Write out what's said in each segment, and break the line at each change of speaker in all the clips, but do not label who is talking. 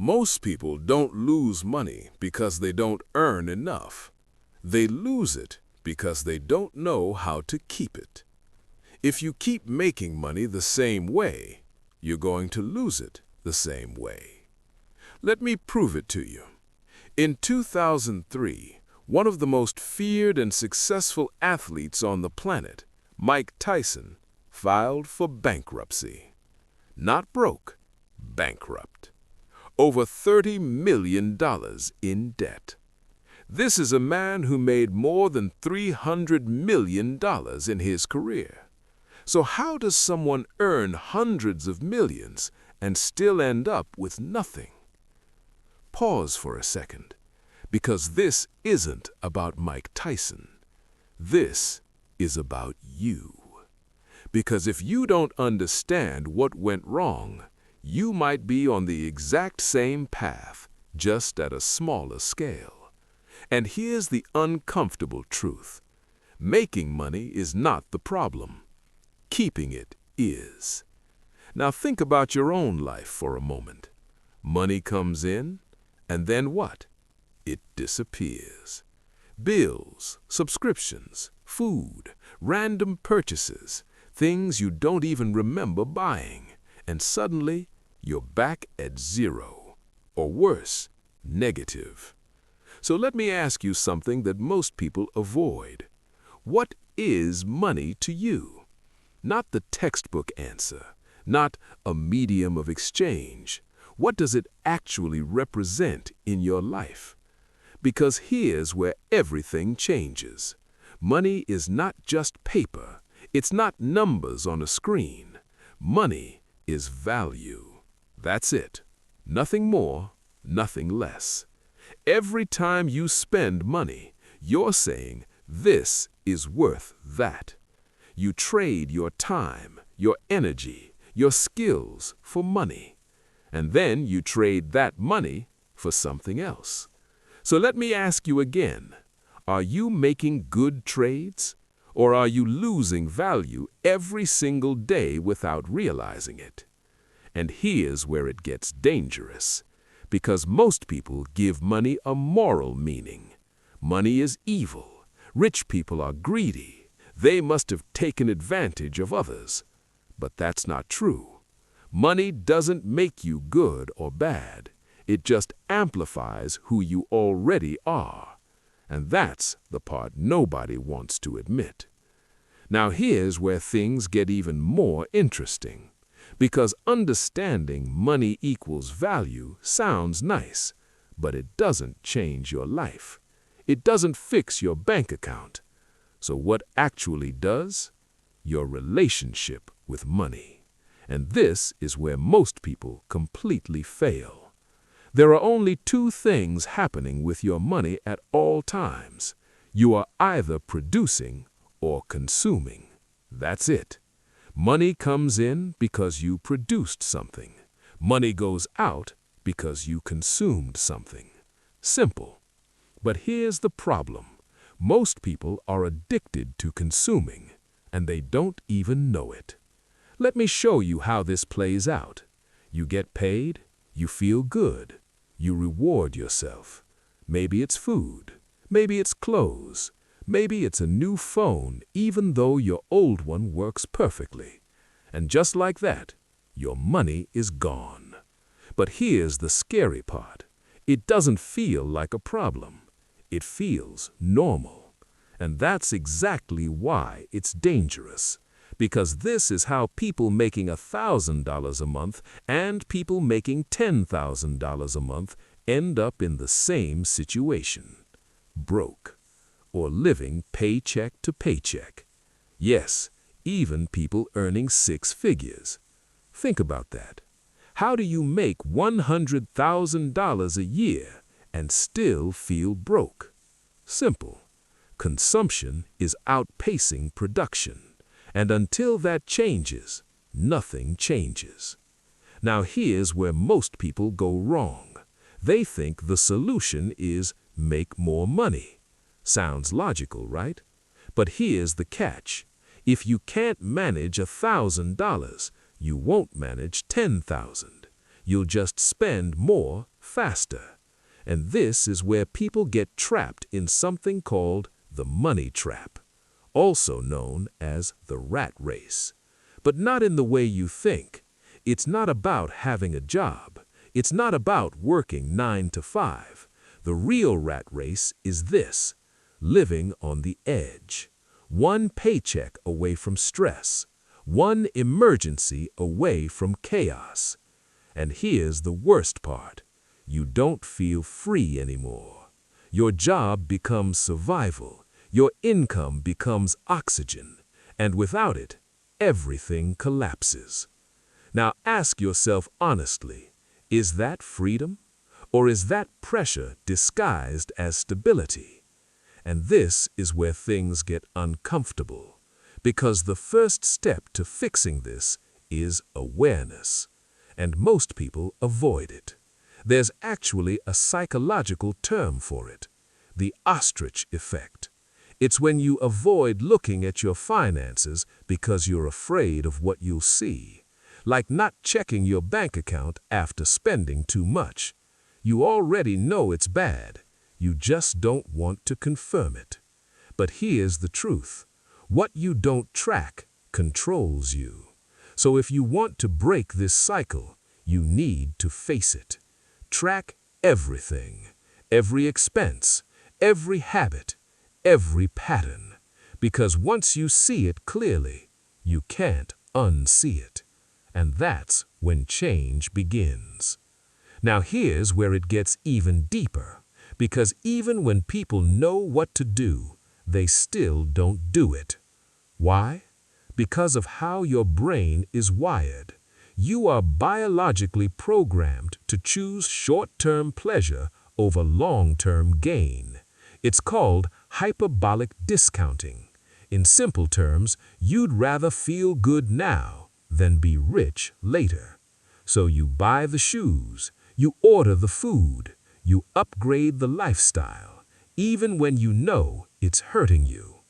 Most people don't lose money because they don't earn enough. They lose it because they don't know how to keep it. If you keep making money the same way, you're going to lose it the same way. Let me prove it to you. In 2003, one of the most feared and successful athletes on the planet, Mike Tyson, filed for bankruptcy. Not broke, bankrupt. Over $30 million in debt. This is a man who made more than $300 million in his career. So how does someone earn hundreds of millions and still end up with nothing? Pause for a second, because this isn't about Mike Tyson. This is about you. Because if you don't understand what went wrong, you might be on the exact same path, just at a smaller scale. And here's the uncomfortable truth. Making money is not the problem. Keeping it is. Now think about your own life for a moment. Money comes in, and then what? It disappears. Bills, subscriptions, food, random purchases, things you don't even remember buying, and suddenly you're back at zero, or worse, negative. So let me ask you something that most people avoid. What is money to you? Not the textbook answer, not a medium of exchange. What does it actually represent in your life? Because here's where everything changes. Money is not just paper. It's not numbers on a screen. Money is value. That's it. Nothing more, nothing less. Every time you spend money, you're saying, this is worth that. You trade your time, your energy, your skills for money. And then you trade that money for something else. So let me ask you again, are you making good trades? Or are you losing value every single day without realizing it? And here's where it gets dangerous. Because most people give money a moral meaning. Money is evil. Rich people are greedy. They must have taken advantage of others. But that's not true. Money doesn't make you good or bad. It just amplifies who you already are. And that's the part nobody wants to admit. Now here's where things get even more interesting. Because understanding money equals value sounds nice, but it doesn't change your life. It doesn't fix your bank account. So what actually does? Your relationship with money. And this is where most people completely fail. There are only two things happening with your money at all times. You are either producing or consuming. That's it. Money comes in because you produced something. Money goes out because you consumed something. Simple. But here's the problem. Most people are addicted to consuming, and they don't even know it. Let me show you how this plays out. You get paid, you feel good, you reward yourself. Maybe it's food, maybe it's clothes, maybe it's a new phone, even though your old one works perfectly. And just like that, your money is gone. But here's the scary part. It doesn't feel like a problem. It feels normal. And that's exactly why it's dangerous. Because this is how people making $1,000 a month and people making $10,000 a month end up in the same situation. Broke. Or living paycheck to paycheck. Yes, even people earning 6 figures. Think about that. How do you make $100,000 a year and still feel broke? Simple. Consumption is outpacing production. And until that changes, nothing changes. Now here's where most people go wrong. They think the solution is make more money. Sounds logical, right? But here's the catch. If you can't manage $1,000, you won't manage $10,000. You'll just spend more faster. And this is where people get trapped in something called the money trap, also known as the rat race. But not in the way you think. It's not about having a job. It's not about working 9 to 5. The real rat race is this: living on the edge. One paycheck away from stress. One emergency away from chaos. And here's the worst part. You don't feel free anymore. Your job becomes survival. Your income becomes oxygen. And without it, everything collapses. Now ask yourself honestly, is that freedom? Or is that pressure disguised as stability? And this is where things get uncomfortable, because the first step to fixing this is awareness. And most people avoid it. There's actually a psychological term for it: the ostrich effect. It's when you avoid looking at your finances because you're afraid of what you'll see. Like not checking your bank account after spending too much. You already know it's bad. You just don't want to confirm it. But here's the truth. What you don't track controls you. So if you want to break this cycle, you need to face it. Track everything, every expense, every habit, every pattern. Because once you see it clearly, you can't unsee it. And that's when change begins. Now here's where it gets even deeper, because even when people know what to do, they still don't do it. Why? Because of how your brain is wired. You are biologically programmed to choose short-term pleasure over long-term gain. It's called hyperbolic discounting. In simple terms, you'd rather feel good now than be rich later. So you buy the shoes, you order the food, you upgrade the lifestyle, even when you know it's hurting you.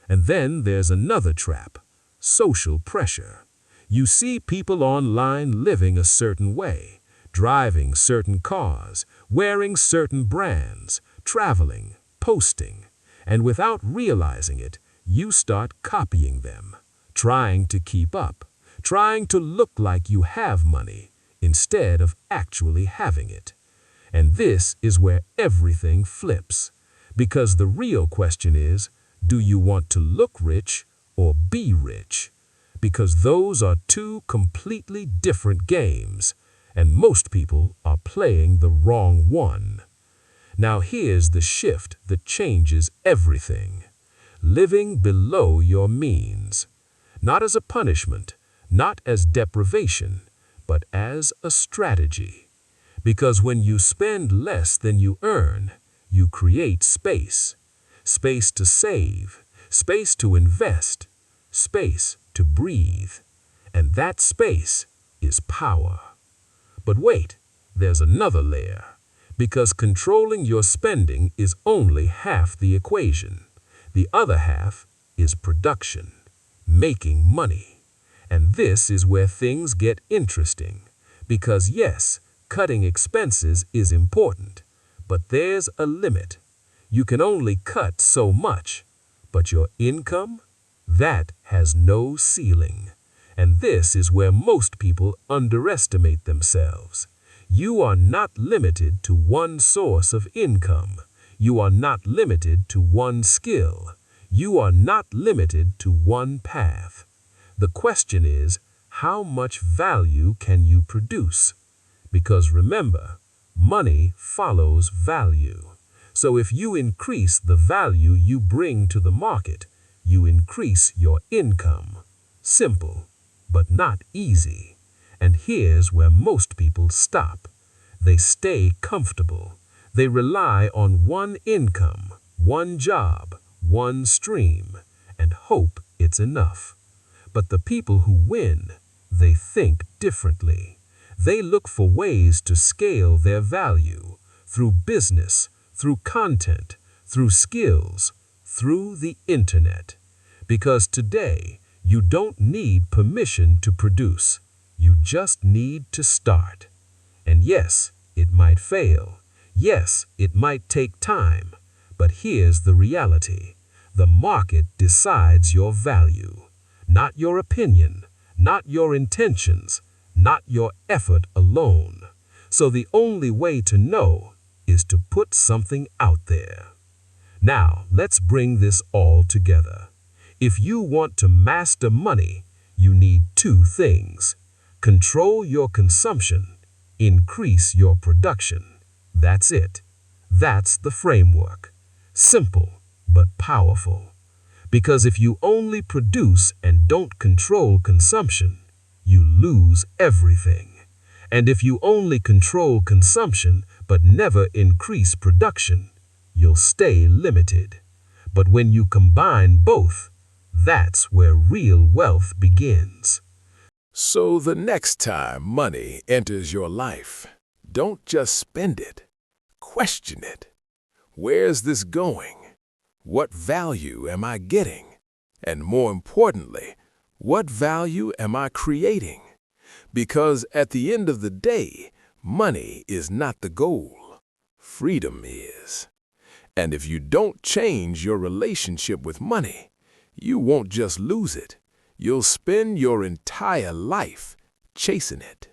And then there's another trap: social pressure. You see people online living a certain way, driving certain cars, wearing certain brands, traveling, posting, and without realizing it, you start copying them, trying to keep up, trying to look like you have money instead of actually having it. And this is where everything flips, because the real question is, do you want to look rich or be rich? Because those are two completely different games, and most people are playing the wrong one. Now here's the shift that changes everything. Living below your means. Not as a punishment, not as deprivation, but as a strategy. Because when you spend less than you earn, you create space. Space to save, space to invest, space to breathe. And that space is power. But wait, there's another layer. Because controlling your spending is only half the equation. The other half is production, making money. And this is where things get interesting. Because yes, cutting expenses is important, but there's a limit. You can only cut so much, but your income? That has no ceiling. And this is where most people underestimate themselves. You are not limited to one source of income. You are not limited to one skill. You are not limited to one path. The question is, how much value can you produce? Because remember, money follows value. So if you increase the value you bring to the market, you increase your income. Simple, but not easy. And here's where most people stop. They stay comfortable. They rely on one income, one job, one stream, and hope it's enough. But the people who win, they think differently. They look for ways to scale their value through business, through content, through skills, through the internet. Because today, you don't need permission to produce. You just need to start.
And yes, it might fail. Yes, it might take time. But here's the reality. The market decides your value, not your opinion, not your intentions, not your effort alone. So the only way to know is to put something out there. Now, let's bring this all together. If you want to master money, you need two things. Control your consumption, increase your production. That's it. That's the framework. Simple, but powerful. Because if you only produce and don't control consumption, you lose everything. And if you only control consumption but never increase production, you'll stay limited. But when you combine both, that's where real wealth begins.
So the next time money enters your life, don't just spend it. Question it. Where's this going? What value am I getting? And more importantly, what value am I creating? Because at the end of the day, money is not the goal. Freedom is. And if you don't change your relationship with money, you won't just lose it. You'll spend your entire life chasing it.